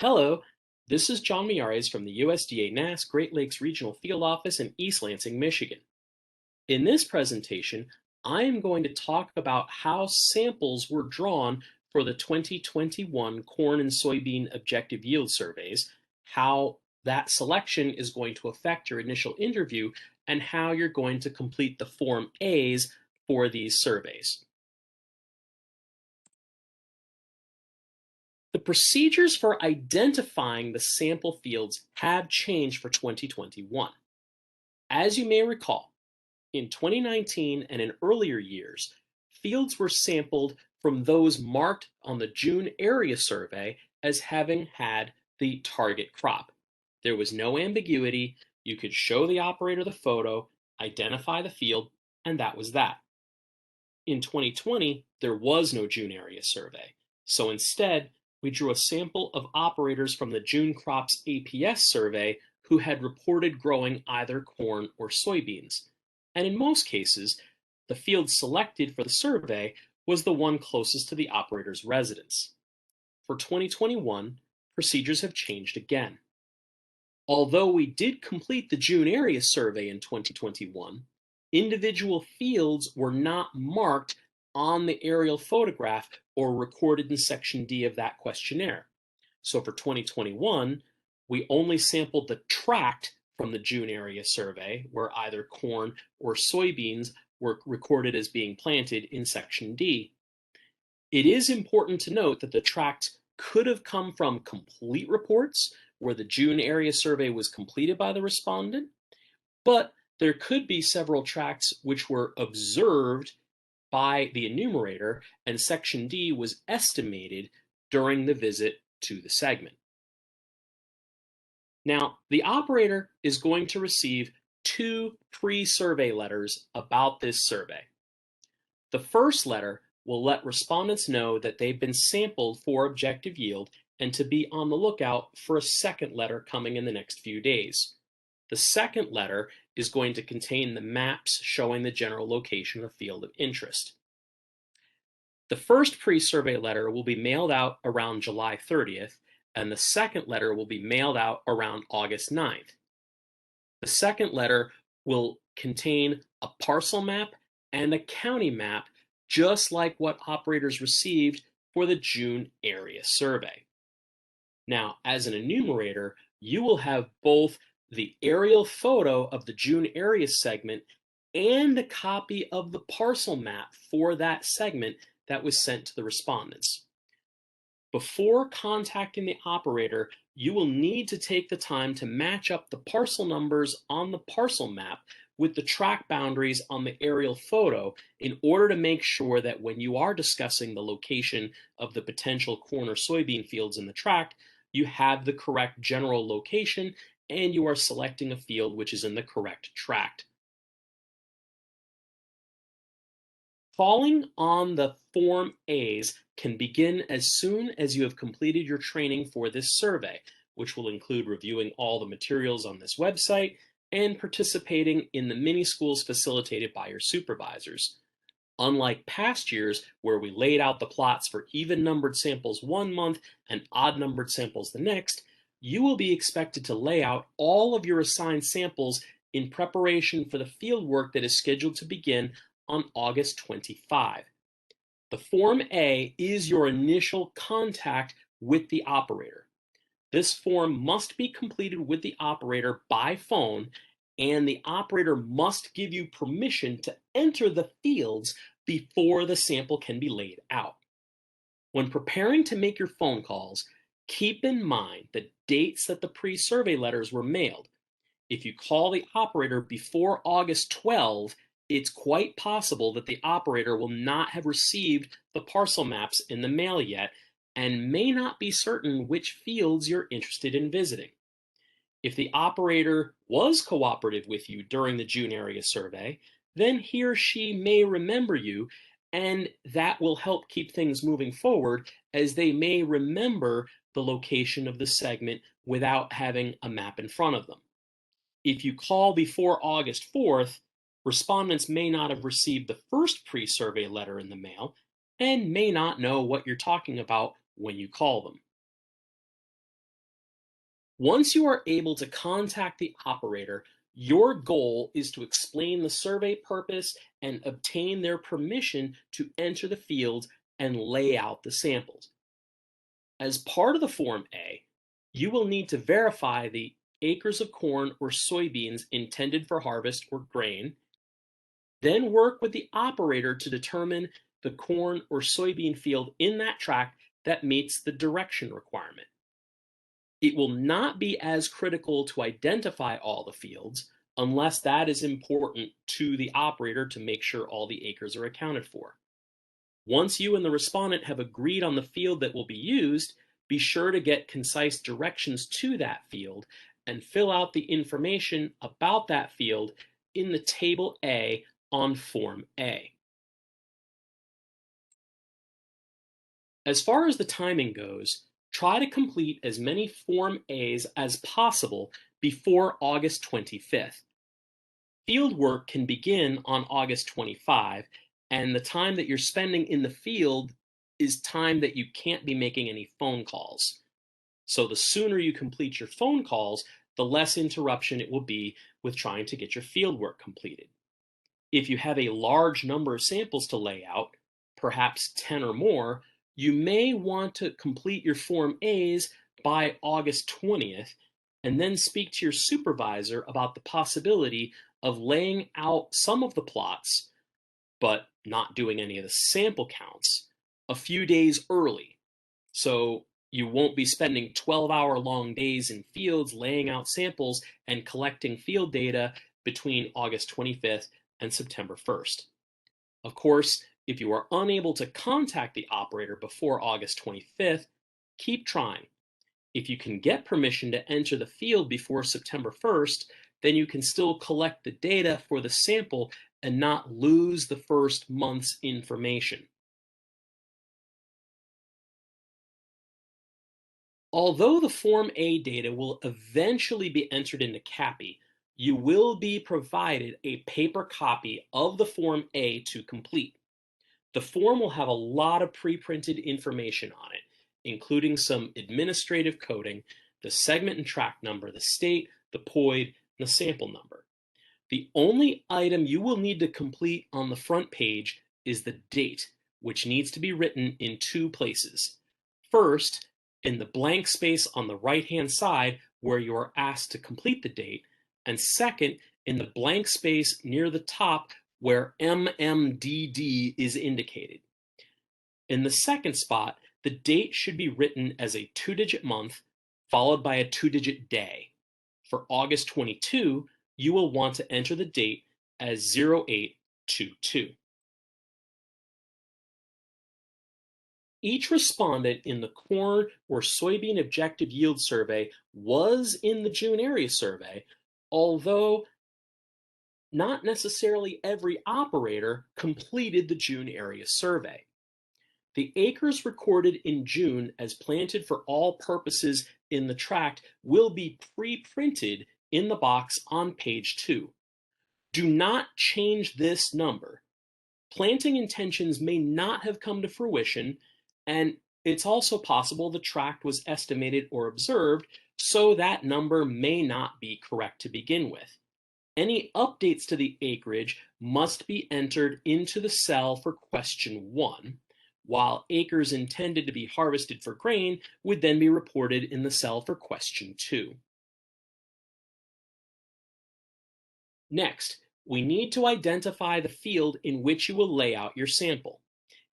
Hello, this is John Miyares from the USDA NASS Great Lakes Regional Field Office in East Lansing, Michigan. In this presentation, I am going to talk about how samples were drawn for the 2021 corn and soybean objective yield surveys, how that selection is going to affect your initial interview, and how you're going to complete the Form A's for these surveys. The procedures for identifying the sample fields have changed for 2021. As you may recall, in 2019 and in earlier years, fields were sampled from those marked on the June area survey as having had the target crop. There was no ambiguity. You could show the operator the photo, identify the field, and that was that. In 2020, there was no June area survey, so instead, we drew a sample of operators from the June crops APS survey who had reported growing either corn or soybeans. And in most cases, the field selected for the survey was the one closest to the operator's residence. For 2021, procedures have changed again. Although we did complete the June area survey in 2021, individual fields were not marked on the aerial photograph or recorded in Section D of that questionnaire. So for 2021, we only sampled the tract from the June area survey, where either corn or soybeans were recorded as being planted in Section D. It is important to note that the tract could have come from complete reports, where the June area survey was completed by the respondent, but there could be several tracts which were observed by the enumerator, and Section D was estimated during the visit to the segment. Now, the operator is going to receive two pre-survey letters about this survey. The first letter will let respondents know that they've been sampled for objective yield and to be on the lookout for a second letter coming in the next few days. The second letter is going to contain the maps showing the general location of field of interest. The first pre-survey letter will be mailed out around July 30th, and the second letter will be mailed out around August 9th. The second letter will contain a parcel map and a county map, just like what operators received for the June area survey. Now, as an enumerator, you will have both the aerial photo of the June area segment and a copy of the parcel map for that segment that was sent to the respondents. Before contacting the operator, you will need to take the time to match up the parcel numbers on the parcel map with the tract boundaries on the aerial photo in order to make sure that when you are discussing the location of the potential corn or soybean fields in the tract, you have the correct general location and you are selecting a field which is in the correct tract. Calling on the Form A's can begin as soon as you have completed your training for this survey, which will include reviewing all the materials on this website and participating in the mini schools facilitated by your supervisors. Unlike past years where we laid out the plots for even-numbered samples one month and odd-numbered samples the next, you will be expected to lay out all of your assigned samples in preparation for the field work that is scheduled to begin on August 25. The Form A is your initial contact with the operator. This form must be completed with the operator by phone, and the operator must give you permission to enter the fields before the sample can be laid out. When preparing to make your phone calls, keep in mind the dates that the pre-survey letters were mailed. If you call the operator before August 12, it's quite possible that the operator will not have received the parcel maps in the mail yet and may not be certain which fields you're interested in visiting. If the operator was cooperative with you during the June area survey, then he or she may remember you, and that will help keep things moving forward as they may remember the location of the segment without having a map in front of them. If you call before August 4th, respondents may not have received the first pre-survey letter in the mail and may not know what you're talking about when you call them. Once you are able to contact the operator, your goal is to explain the survey purpose and obtain their permission to enter the fields and lay out the samples. As part of the Form A, you will need to verify the acres of corn or soybeans intended for harvest or grain, then work with the operator to determine the corn or soybean field in that tract that meets the direction requirement. It will not be as critical to identify all the fields unless that is important to the operator to make sure all the acres are accounted for. Once you and the respondent have agreed on the field that will be used, be sure to get concise directions to that field and fill out the information about that field in the Table A on Form A. As far as the timing goes, try to complete as many Form A's as possible before August 25th. Field work can begin on August 25, and the time that you're spending in the field is time that you can't be making any phone calls. So the sooner you complete your phone calls, the less interruption it will be with trying to get your field work completed. If you have a large number of samples to lay out, perhaps 10 or more, you may want to complete your Form A's by August 20th and then speak to your supervisor about the possibility of laying out some of the plots, but not doing any of the sample counts, a few days early. So you won't be spending 12-hour-long days in fields laying out samples and collecting field data between August 25th and September 1st. Of course, if you are unable to contact the operator before August 25th, keep trying. If you can get permission to enter the field before September 1st, then you can still collect the data for the sample and not lose the first month's information. Although the Form A data will eventually be entered into CAPI, you will be provided a paper copy of the Form A to complete. The form will have a lot of pre-printed information on it, including some administrative coding, the segment and tract number, the state, the POID, and the sample number. The only item you will need to complete on the front page is the date, which needs to be written in two places. First, in the blank space on the right-hand side where you are asked to complete the date, and second, in the blank space near the top where MMDD is indicated. In the second spot, the date should be written as a 2-digit month followed by a 2-digit day. For August 22, you will want to enter the date as 0822. Each respondent in the corn or soybean objective yield survey was in the June area survey, although not necessarily every operator completed the June area survey. The acres recorded in June as planted for all purposes in the tract will be pre-printed in the box on page 2. Do not change this number. Planting intentions may not have come to fruition, and it's also possible the tract was estimated or observed, so that number may not be correct to begin with. Any updates to the acreage must be entered into the cell for question 1, while acres intended to be harvested for grain would then be reported in the cell for question 2. Next, we need to identify the field in which you will lay out your sample.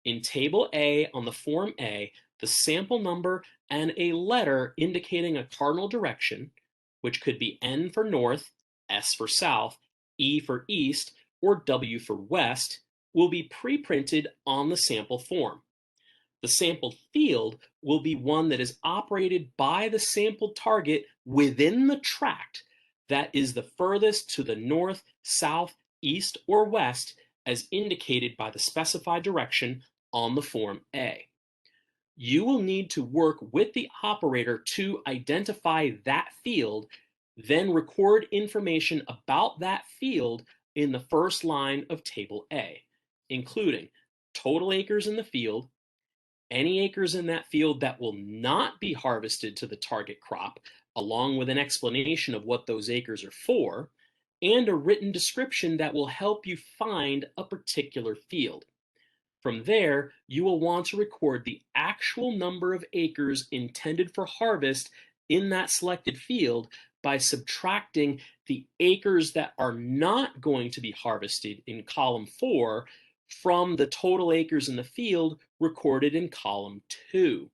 In Table A on the Form A, the sample number and a letter indicating a cardinal direction, which could be N for north, S for south, E for east, or W for west, will be pre-printed on the sample form. The sampled field will be one that is operated by the sampled target within the tract that is the furthest to the north, south, east, or west as indicated by the specified direction on the Form A. You will need to work with the operator to identify that field, then record information about that field in the first line of Table A, including total acres in the field, any acres in that field that will not be harvested to the target crop, along with an explanation of what those acres are for, and a written description that will help you find a particular field. From there, you will want to record the actual number of acres intended for harvest in that selected field by subtracting the acres that are not going to be harvested in column 4 from the total acres in the field recorded in column 2.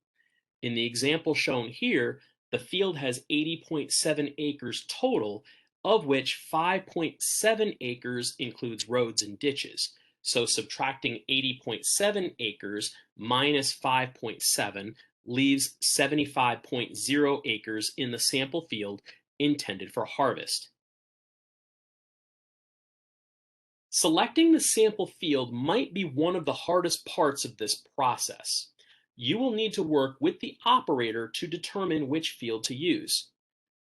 In the example shown here, the field has 80.7 acres total, of which 5.7 acres includes roads and ditches. So subtracting 80.7 acres minus 5.7 leaves 75.0 acres in the sample field intended for harvest. Selecting the sample field might be one of the hardest parts of this process. You will need to work with the operator to determine which field to use.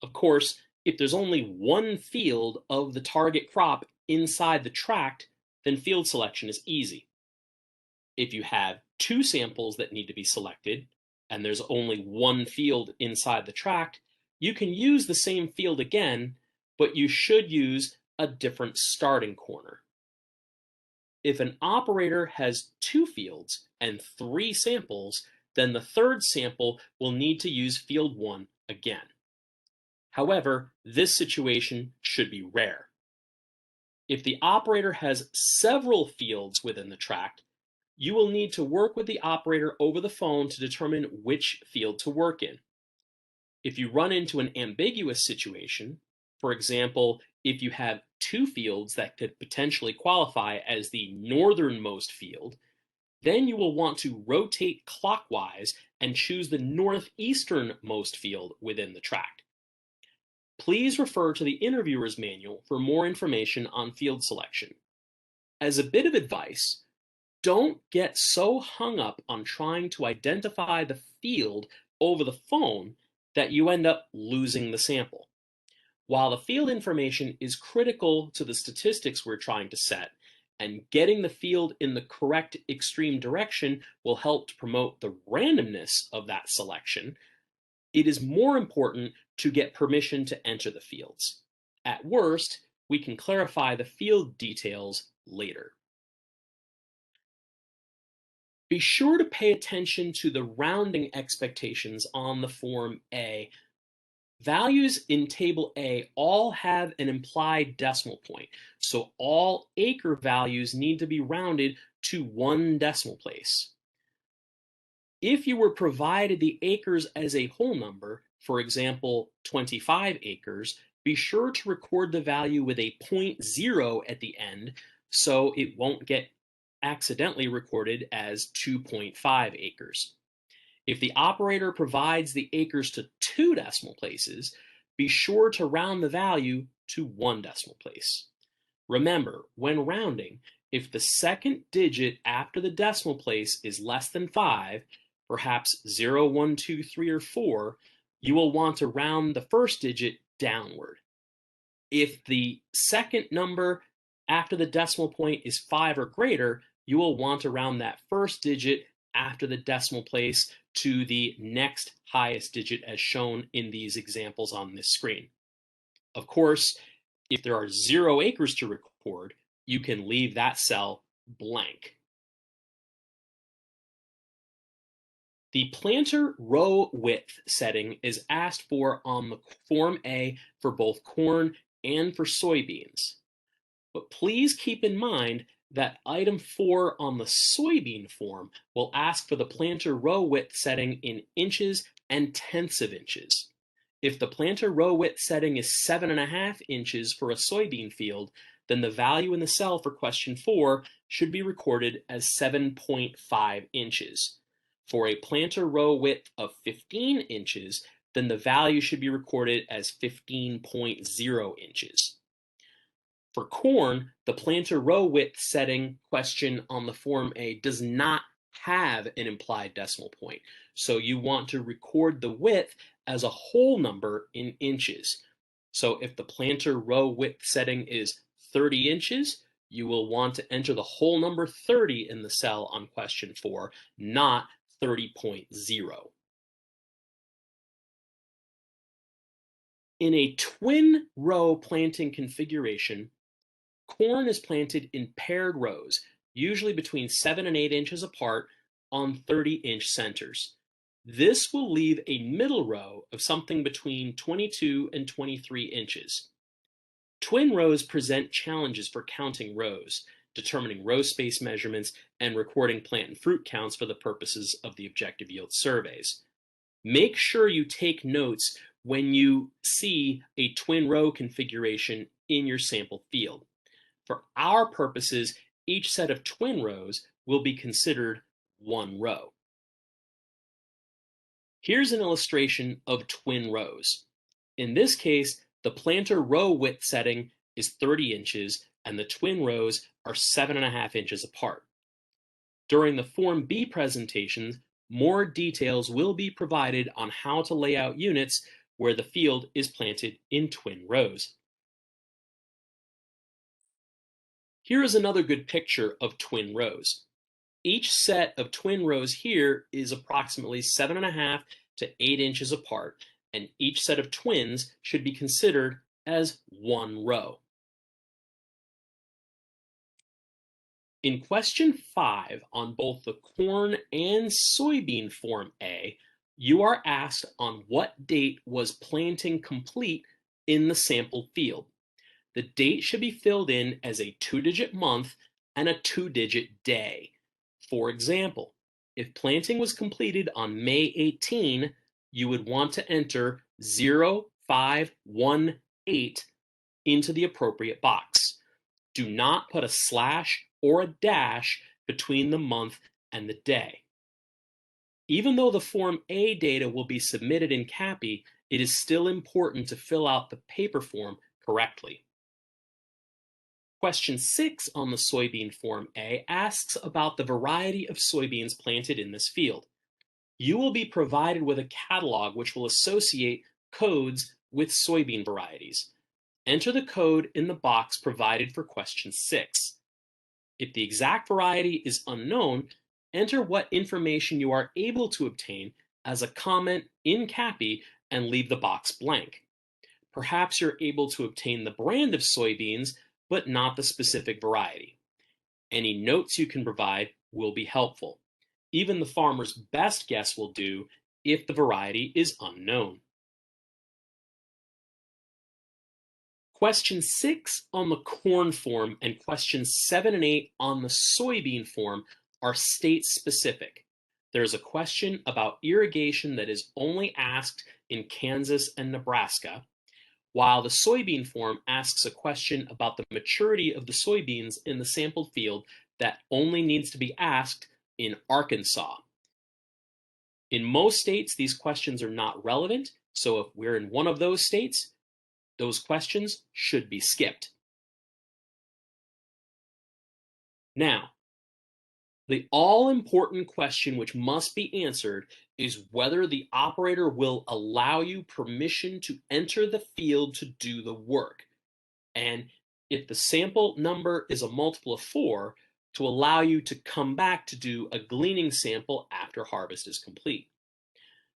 Of course, if there's only one field of the target crop inside the tract, then field selection is easy. If you have two samples that need to be selected, and there's only one field inside the tract, you can use the same field again, but you should use a different starting corner. If an operator has two fields and three samples, then the third sample will need to use field 1 again. However, this situation should be rare. If the operator has several fields within the tract, you will need to work with the operator over the phone to determine which field to work in. If you run into an ambiguous situation, for example, if you have two fields that could potentially qualify as the northernmost field, then you will want to rotate clockwise and choose the northeasternmost field within the tract. Please refer to the interviewer's manual for more information on field selection. As a bit of advice, don't get so hung up on trying to identify the field over the phone that you end up losing the sample. While the field information is critical to the statistics we're trying to set, and getting the field in the correct extreme direction will help to promote the randomness of that selection, it is more important to get permission to enter the fields. At worst, we can clarify the field details later. Be sure to pay attention to the rounding expectations on the Form A. Values in Table A all have an implied decimal point, so all acre values need to be rounded to 1 decimal place. If you were provided the acres as a whole number, for example, 25 acres, be sure to record the value with a 0.0 at the end so it won't get accidentally recorded as 2.5 acres. If the operator provides the acres to 2 decimal places, be sure to round the value to 1 decimal place. Remember, when rounding, if the second digit after the decimal place is less than 5, perhaps 0, 1, 2, 3, or 4, you will want to round the first digit downward. If the second number after the decimal point is 5 or greater, you will want to round that first digit after the decimal place to the next highest digit as shown in these examples on this screen. Of course, if there are 0 acres to record, you can leave that cell blank. The planter row width setting is asked for on the Form A for both corn and for soybeans. But please keep in mind that item 4 on the soybean form will ask for the planter row width setting in inches and tenths of inches. If the planter row width setting is 7.5 inches for a soybean field, then the value in the cell for question 4 should be recorded as 7.5 inches. For a planter row width of 15 inches, then the value should be recorded as 15.0 inches. For corn, the planter row width setting question on the Form A does not have an implied decimal point, so you want to record the width as a whole number in inches. So if the planter row width setting is 30 inches, you will want to enter the whole number 30 in the cell on question 4, not 30.0. In a twin row planting configuration, corn is planted in paired rows, usually between 7 and 8 inches apart on 30-inch centers. This will leave a middle row of something between 22 and 23 inches. Twin rows present challenges for counting rows, determining row space measurements, and recording plant and fruit counts for the purposes of the objective yield surveys. Make sure you take notes when you see a twin row configuration in your sample field. For our purposes, each set of twin rows will be considered one row. Here's an illustration of twin rows. In this case, the planter row width setting is 30 inches and the twin rows are 7.5 inches apart. During the Form B presentations, more details will be provided on how to lay out units where the field is planted in twin rows. Here is another good picture of twin rows. Each set of twin rows here is approximately 7.5 to 8 inches apart, and each set of twins should be considered as one row. In question 5 on both the corn and soybean Form A, you are asked on what date was planting complete in the sample field. The date should be filled in as a 2-digit month and a 2-digit day. For example, if planting was completed on May 18, you would want to enter 0518 into the appropriate box. Do not put a slash or a dash between the month and the day. Even though the Form A data will be submitted in CAPI, it is still important to fill out the paper form correctly. Question 6 on the soybean Form A asks about the variety of soybeans planted in this field. You will be provided with a catalog which will associate codes with soybean varieties. Enter the code in the box provided for question 6. If the exact variety is unknown, enter what information you are able to obtain as a comment in CAPI and leave the box blank. Perhaps you're able to obtain the brand of soybeans, but not the specific variety. Any notes you can provide will be helpful. Even the farmer's best guess will do if the variety is unknown. Question 6 on the corn form and questions 7 and 8 on the soybean form are state-specific. There's a question about irrigation that is only asked in Kansas and Nebraska, while the soybean form asks a question about the maturity of the soybeans in the sampled field that only needs to be asked in Arkansas. In most states, these questions are not relevant, so if we're in one of those states, those questions should be skipped. Now, the all-important question which must be answered is whether the operator will allow you permission to enter the field to do the work. And if the sample number is a multiple of 4, to allow you to come back to do a gleaning sample after harvest is complete.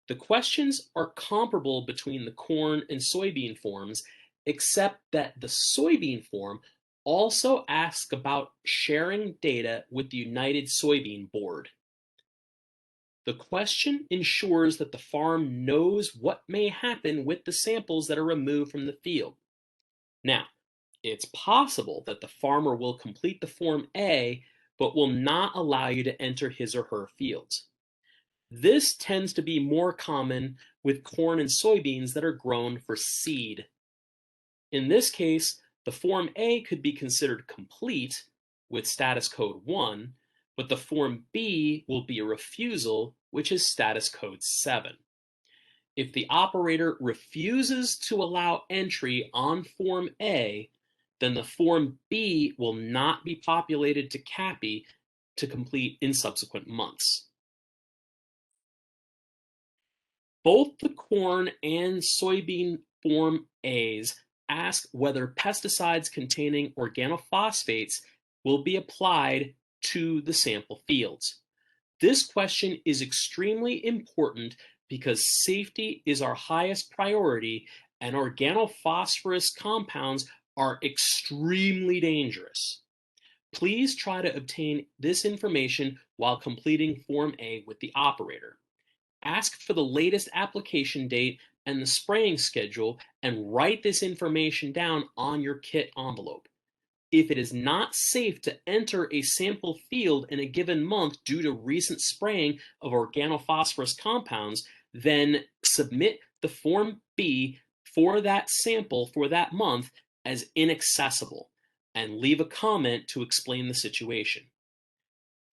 The questions are comparable between the corn and soybean forms, except that the soybean form also asks about sharing data with the United Soybean Board. The question ensures that the farm knows what may happen with the samples that are removed from the field. Now, it's possible that the farmer will complete the Form A, but will not allow you to enter his or her fields. This tends to be more common with corn and soybeans that are grown for seed. In this case, the Form A could be considered complete with status code 1, but the Form B will be a refusal, which is status code 7. If the operator refuses to allow entry on Form A, then the Form B will not be populated to CAPI to complete in subsequent months. Both the corn and soybean Form A's ask whether pesticides containing organophosphates will be applied to the sample fields. This question is extremely important because safety is our highest priority and organophosphorus compounds are extremely dangerous. Please try to obtain this information while completing Form A with the operator. Ask for the latest application date and the spraying schedule and write this information down on your kit envelope. If it is not safe to enter a sample field in a given month due to recent spraying of organophosphorus compounds, then submit the Form B for that sample for that month as inaccessible and leave a comment to explain the situation.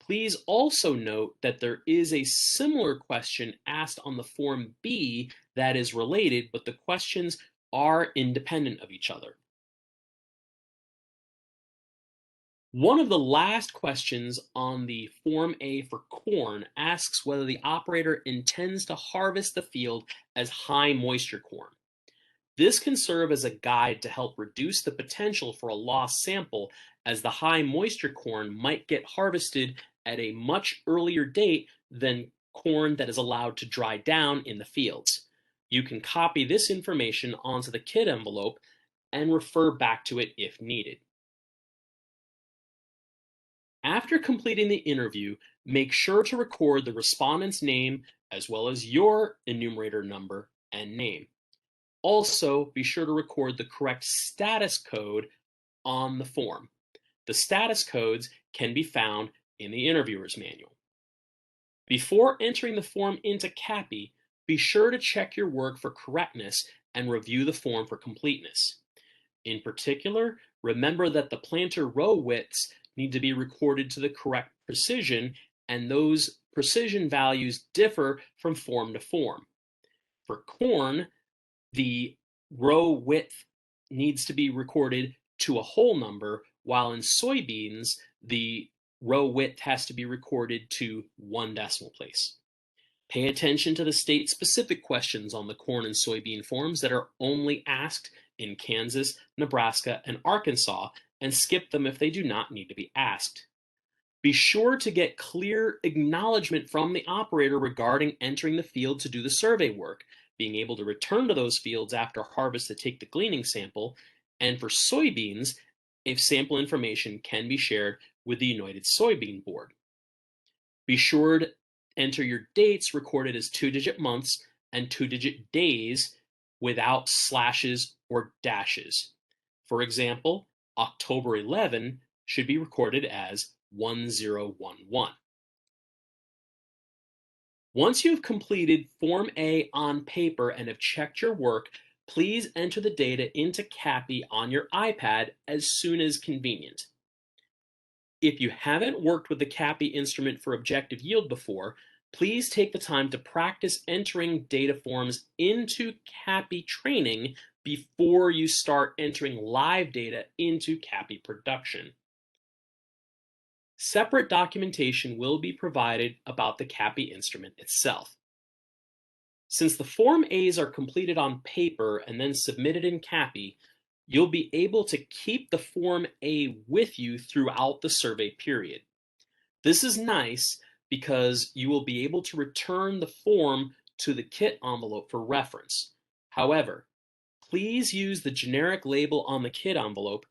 Please also note that there is a similar question asked on the Form B that is related, but the questions are independent of each other. One of the last questions on the Form A for corn asks whether the operator intends to harvest the field as high moisture corn. This can serve as a guide to help reduce the potential for a lost sample, as the high moisture corn might get harvested at a much earlier date than corn that is allowed to dry down in the fields. You can copy this information onto the kit envelope and refer back to it if needed. After completing the interview, make sure to record the respondent's name as well as your enumerator number and name. Also, be sure to record the correct status code on the form. The status codes can be found in the interviewer's manual. Before entering the form into CAPI, be sure to check your work for correctness and review the form for completeness. In particular, remember that the planter row widths need to be recorded to the correct precision, and those precision values differ from form to form. For corn, the row width needs to be recorded to a whole number, while in soybeans, the row width has to be recorded to 1 decimal place. Pay attention to the state-specific questions on the corn and soybean forms that are only asked in Kansas, Nebraska, and Arkansas, and skip them if they do not need to be asked. Be sure to get clear acknowledgement from the operator regarding entering the field to do the survey work, being able to return to those fields after harvest to take the gleaning sample, and for soybeans, if sample information can be shared with the United Soybean Board. Be sure to enter your dates recorded as 2-digit months and 2-digit days without slashes or dashes. For example, October 11 should be recorded as 1011. Once you've completed Form A on paper and have checked your work, please enter the data into CAPI on your iPad as soon as convenient. If you haven't worked with the CAPI instrument for objective yield before, please take the time to practice entering data forms into CAPI training before you start entering live data into CAPI production. Separate documentation will be provided about the CAPI instrument itself. Since the Form A's are completed on paper and then submitted in CAPI, you'll be able to keep the Form A with you throughout the survey period. This is nice because you will be able to return the form to the kit envelope for reference. However, please use the generic label on the kit envelope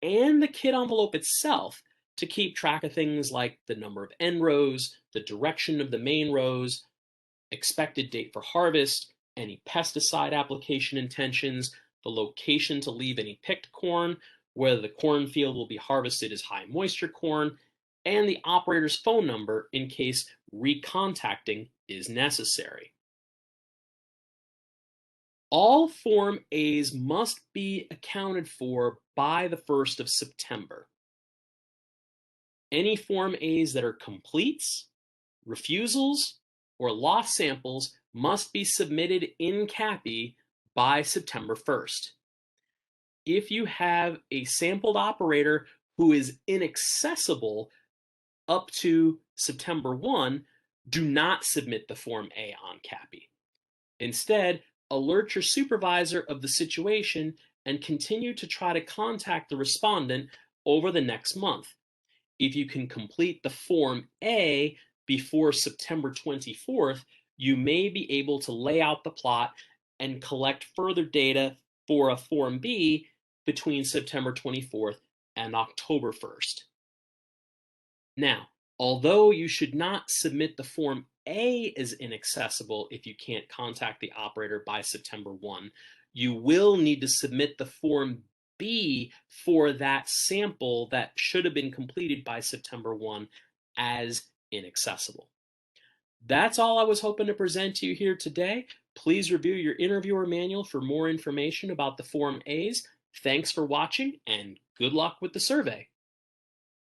and the kit envelope itself to keep track of things like the number of end rows, the direction of the main rows, expected date for harvest, any pesticide application intentions, the location to leave any picked corn, whether the cornfield will be harvested as high moisture corn, and the operator's phone number in case recontacting is necessary. All Form A's must be accounted for by the 1st of September. Any Form A's that are completes, refusals, or lost samples must be submitted in CAPI by September 1st. If you have a sampled operator who is inaccessible up to September 1, do not submit the Form A on CAPI. Instead, alert your supervisor of the situation and continue to try to contact the respondent over the next month. If you can complete the Form A before September 24th, you may be able to lay out the plot and collect further data for a Form B between September 24th and October 1st. Now, although you should not submit the Form A as inaccessible if you can't contact the operator by September 1, you will need to submit the Form B for that sample that should have been completed by September 1 as inaccessible. That's all I was hoping to present to you here today. Please review your interviewer manual for more information about the Form A's. Thanks for watching and good luck with the survey.